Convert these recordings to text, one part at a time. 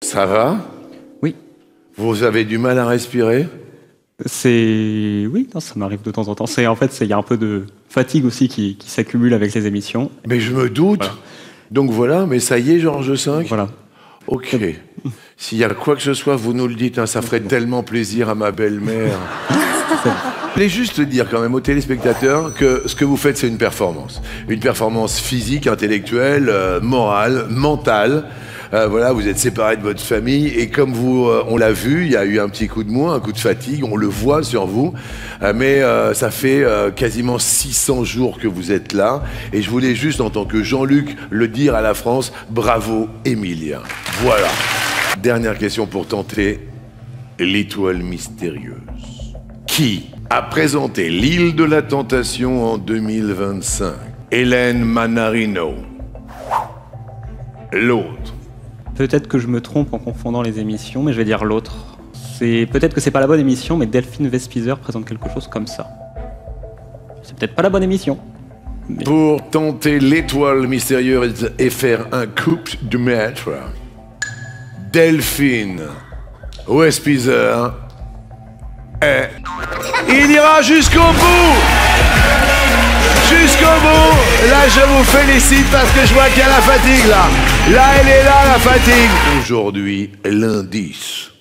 Ça va? Oui. Vous avez du mal à respirer? Oui, non, ça m'arrive de temps en temps. En fait, il y a un peu de fatigue aussi qui s'accumule avec les émissions. Mais je me doute. Voilà. Donc voilà, mais ça y est, Georges V. Voilà. Ok. S'il y a quoi que ce soit, vous nous le dites, hein, ça ferait tellement plaisir à ma belle-mère. Je voulais juste dire quand même aux téléspectateurs que ce que vous faites, c'est une performance. Une performance physique, intellectuelle, morale, mentale. Voilà, vous êtes séparés de votre famille et comme on l'a vu, il y a eu un petit coup de mou, un coup de fatigue, on le voit sur vous, mais ça fait quasiment 600 jours que vous êtes là et je voulais juste, en tant que Jean-Luc, le dire à la France, bravo Emilien. Voilà. Dernière question pour tenter l'étoile mystérieuse. Qui a présenté l'île de la Tentation en 2025? Hélène Manarino. L'autre. Peut-être que je me trompe en confondant les émissions, mais je vais dire l'autre. Peut-être que c'est pas la bonne émission, mais Delphine Vespizer présente quelque chose comme ça. C'est peut-être pas la bonne émission. Mais... Pour tenter l'étoile mystérieuse et faire un coup de maître, Delphine Vespizer est... Il ira jusqu'au bout! Jusqu'au bout! Là, je vous félicite parce que je vois qu'il y a la fatigue, là. Là, elle est là, la fatigue. Aujourd'hui, l'indice.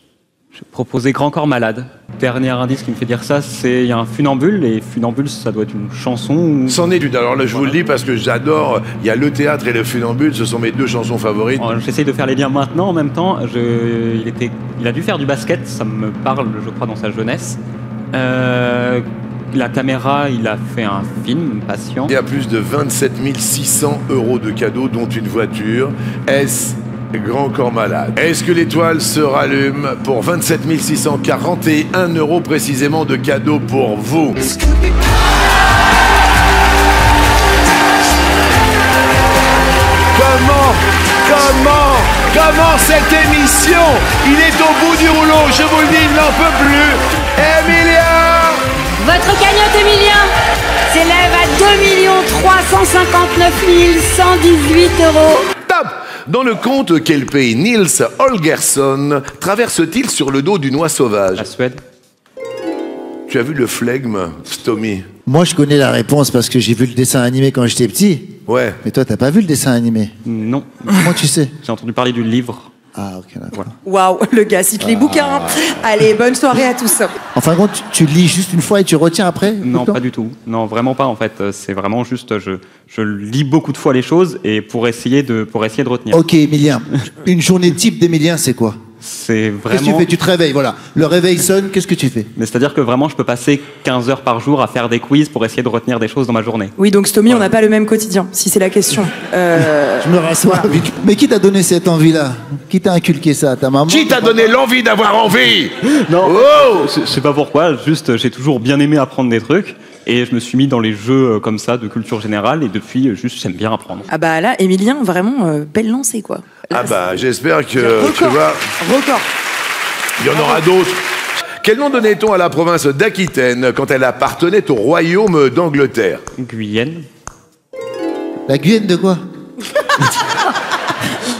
Je vais proposer Grand Corps Malade. Dernier indice qui me fait dire ça, c'est il y a un funambule, et funambule, ça doit être une chanson ou... C'en est une. Alors là, je vous le dis parce que j'adore. Il y a le théâtre et le funambule, ce sont mes deux chansons favorites. J'essaye de faire les liens maintenant. En même temps, il a dû faire du basket, ça me parle, je crois, dans sa jeunesse. La caméra, il a fait un film, Patient. Il y a plus de 27 600 € de cadeaux, dont une voiture. Est-ce Grand Corps Malade? Est-ce que l'étoile se rallume pour 27 641 € précisément de cadeaux pour vous? Comment cette émission? Il est au bout du rouleau, je vous le dis, il n'en peut plus. Emilien! Votre cagnotte, Emilien, s'élève à 2 359 118 €. Top! Dans le conte, quel pays Nils Holgersson traverse-t-il sur le dos d'une oie sauvage? La Suède. Tu as vu le flegme, Stomy? Moi, je connais la réponse parce que j'ai vu le dessin animé quand j'étais petit. Ouais. Mais toi, t'as pas vu le dessin animé? Non. Comment tu sais? J'ai entendu parler du livre. Ah, ok, d'accord. Voilà. Waouh, le gars cite les bouquins. Allez, bonne soirée à tous. Enfin, en gros, tu lis juste une fois et tu retiens après? Non, pas du tout. Non, vraiment pas, en fait. C'est vraiment juste, je lis beaucoup de fois les choses et pour essayer de retenir. Ok, Emilien. Une journée type d'Emilien, c'est quoi? C'est vraiment... Qu'est-ce que tu fais? Tu te réveilles, voilà. Le réveil sonne, qu'est-ce que tu fais? Mais c'est-à-dire que vraiment, je peux passer 15 heures par jour à faire des quiz pour essayer de retenir des choses dans ma journée. Oui, donc Stomy, on n'a pas le même quotidien, si c'est la question. Je me rassois. Voilà. Mais qui t'a donné cette envie-là? Qui t'a inculqué ça? Ta maman? Qui t'a donné l'envie d'avoir envie? Non, oh, je sais pas pourquoi, juste j'ai toujours bien aimé apprendre des trucs. Et je me suis mis dans les jeux comme ça de culture générale et depuis, juste j'aime bien apprendre. Ah bah là, Emilien, vraiment, belle lancée, quoi. Là, ah bah j'espère que record, tu vois... Record. Il y en aura d'autres. Quel nom donnait-on à la province d'Aquitaine quand elle appartenait au royaume d'Angleterre? Guyenne. La Guyenne de quoi?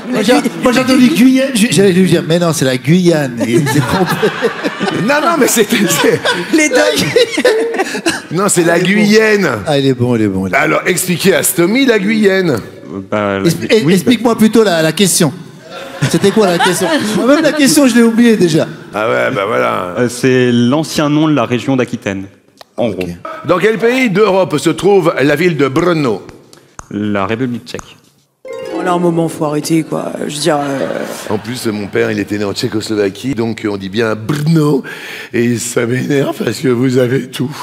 Moi j'ai entendu Guyane, j'allais lui dire, mais non, c'est la Guyane. C'est complet. Non, mais c'est... Les deux. Non, c'est la Guyenne. Ah, il est bon, il est bon. Alors, expliquez à Stomy la Guyenne. Explique-moi plutôt la question. C'était quoi la question? Moi-même la question, je l'ai oubliée déjà. Ah ouais, bah voilà. C'est l'ancien nom de la région d'Aquitaine, en gros. Dans quel pays d'Europe se trouve la ville de Brno? La République tchèque. Oh là, un moment, faut arrêter, quoi. Je veux dire... En plus, mon père, il était né en Tchécoslovaquie, donc on dit bien Brno, et ça m'énerve parce que vous avez tout.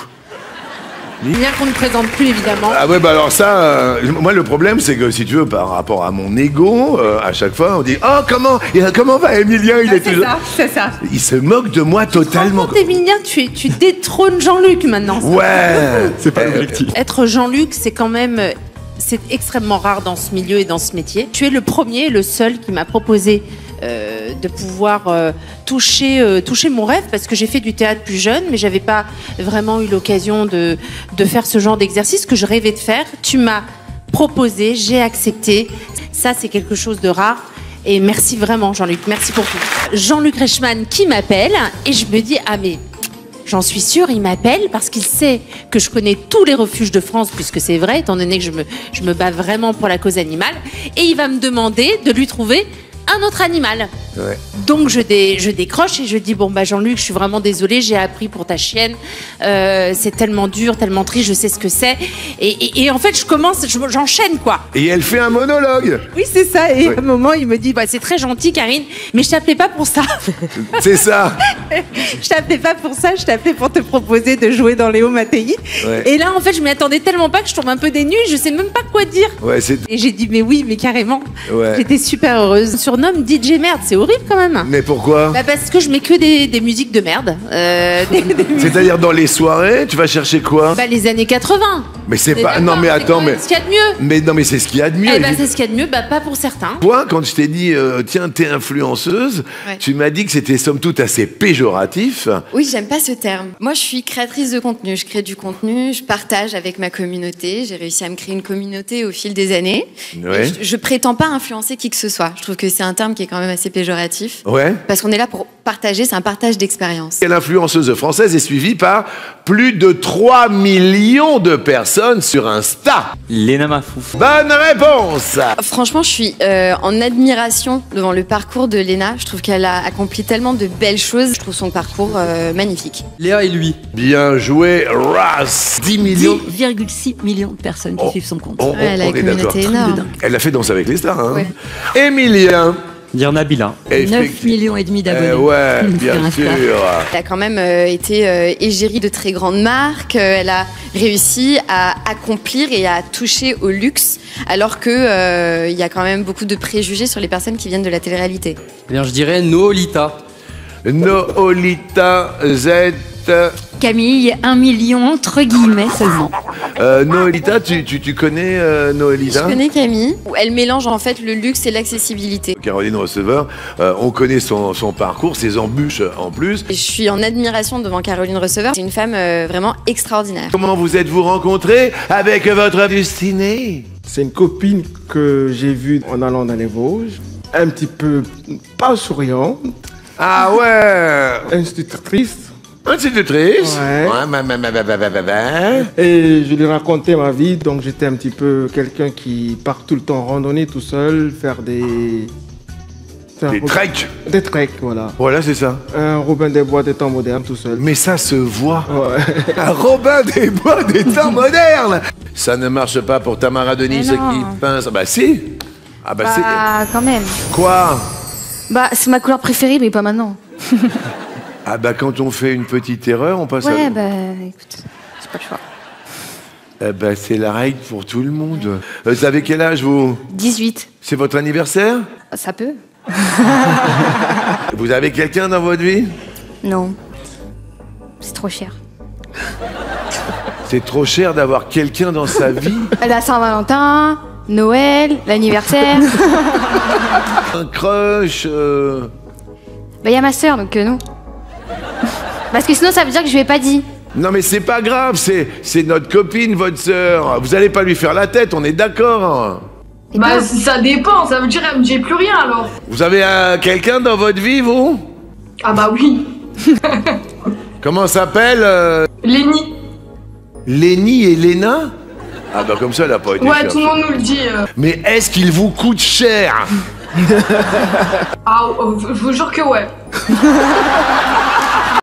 Bien qu'on ne présente plus, évidemment. Ah ouais, bah alors ça, moi le problème c'est que si tu veux, par rapport à mon ego, à chaque fois on dit « Oh, comment va Emilien? Il est toujours... » C'est ça. Il se moque de moi totalement. Emilien, tu détrônes Jean-Luc maintenant. Ouais. C'est pas l'objectif. Être Jean-Luc, c'est quand même... C'est extrêmement rare dans ce milieu et dans ce métier. Tu es le premier, le seul qui m'a proposé de pouvoir toucher mon rêve, parce que j'ai fait du théâtre plus jeune, mais j'avais pas vraiment eu l'occasion de faire ce genre d'exercice que je rêvais de faire. Tu m'as proposé, j'ai accepté. Ça, c'est quelque chose de rare. Et merci vraiment, Jean-Luc. Merci pour tout. Jean-Luc Reichmann qui m'appelle et je me dis, ah mais j'en suis sûre, il m'appelle parce qu'il sait que je connais tous les refuges de France, puisque c'est vrai, étant donné que je me bats vraiment pour la cause animale. Et il va me demander de lui trouver un autre animal. Ouais. Donc je décroche et je dis bon bah Jean-Luc, je suis vraiment désolée, j'ai appris pour ta chienne, c'est tellement dur, tellement triste, je sais ce que c'est. Et en fait j'enchaîne quoi. Et elle fait un monologue. Oui c'est ça. Et Ouais. à un moment il me dit bah c'est très gentil Karine, mais je t'appelais pas pour ça. C'est ça. Je t'appelais pas pour ça, je t'appelais pour te proposer de jouer dans Léo Mattei. Ouais. Et là en fait je m'y attendais tellement pas que je tombe un peu des nues, je sais même pas quoi dire. Ouais, c'est. Et j'ai dit mais oui mais carrément. Ouais. J'étais super heureuse. Surnomme DJ Merde, c'est horrible quand même. Mais pourquoi? Bah parce que je mets que des musiques de merde. Des musiques- C'est-à-dire dans les soirées, tu vas chercher quoi? Bah les années 80. Mais c'est T'es pas. d'accord, Non mais c'est attends, quand même mais. ce qu'il y a de mieux. Mais non mais c'est ce qu'il y a de mieux. Eh bah évidemment. c'est ce qu'il y a de mieux, bah pas pour certains. Toi, quand je t'ai dit, tiens, t'es influenceuse, Ouais. tu m'as dit que c'était somme toute assez péjoratif. Oui, j'aime pas ce terme. Moi, je suis créatrice de contenu. Je crée du contenu, je partage avec ma communauté. J'ai réussi à me créer une communauté au fil des années. Ouais. Et je prétends pas influencer qui que ce soit. Je trouve que c'est un terme qui est quand même assez péjoratif. Ouais. Parce qu'on est là pour partager, c'est un partage d'expérience. L'influenceuse française est suivie par plus de 3 millions de personnes sur Insta. Léna Mafouf. Bonne réponse. Franchement, je suis en admiration devant le parcours de Léna. Je trouve qu'elle a accompli tellement de belles choses. Je trouve son parcours magnifique. Léa et lui. Bien joué, Ras. 10 millions. 10,6 millions de personnes qui Oh. suivent son compte. On, Ouais, elle a on une est d'accord. communauté énorme. Elle a fait Danse avec les stars. Hein. Ouais. Emilien. Dire Nabila. 9 millions et demi d'abonnés. Ouais, bien Sur Insta. sûr. Elle a quand même été égérie de très grandes marques. Elle a réussi à accomplir et à toucher au luxe, alors que il y a quand même beaucoup de préjugés sur les personnes qui viennent de la télé-réalité. Eh bien, je dirais Noolita. Noolita Z. Camille, 1 million entre guillemets seulement. Noolita, tu connais Je Noolita? connais Camille. Elle mélange en fait le luxe et l'accessibilité. Caroline Receveur, on connaît son parcours, ses embûches en plus. Et je suis en admiration devant Caroline Receveur. C'est une femme vraiment extraordinaire. Comment vous êtes-vous rencontrés avec votre destinée? C'est une copine que j'ai vue en allant dans les Vosges, un petit peu pas souriante, Ah ouais, institutrice. institutrice. Ouais. Ouais. Et je lui racontais ma vie, donc j'étais un petit peu quelqu'un qui part tout le temps randonner tout seul, faire des treks. Des treks, voilà. Voilà, c'est ça. Un Robin des Bois des temps modernes tout seul. Mais ça se voit. Ouais. Un Robin des Bois des temps modernes. Ça ne marche pas pour Tamara Denis Mais non. qui pince. Bah si. Ah bah, Bah, quand même. c'est. Quoi? Bah, c'est ma couleur préférée, mais pas maintenant. Ah bah quand on fait une petite erreur, on passe à Ouais, l'autre. bah, écoute, c'est pas le choix. Eh ben, c'est la règle pour tout le monde. Vous avez quel âge, vous? 18. C'est votre anniversaire? Ça peut? Vous avez quelqu'un dans votre vie? Non. C'est trop cher. C'est trop cher d'avoir quelqu'un dans sa vie. La Saint-Valentin, Noël, l'anniversaire. Un crush. Bah, y a ma sœur, donc non. Parce que sinon, ça veut dire que je lui ai pas dit. Non mais c'est pas grave, c'est notre copine, votre sœur. Vous allez pas lui faire la tête, on est d'accord. Bah ça dépend, ça veut dire elle me dit plus rien alors. Vous avez quelqu'un dans votre vie, vous? Ah bah oui. Comment s'appelle Lénie. Lénie et Léna? Ah bah comme ça, elle a pas été Ouais, cherchée. tout le monde nous le dit. Mais est-ce qu'il vous coûte cher? Ah, je vous jure que ouais.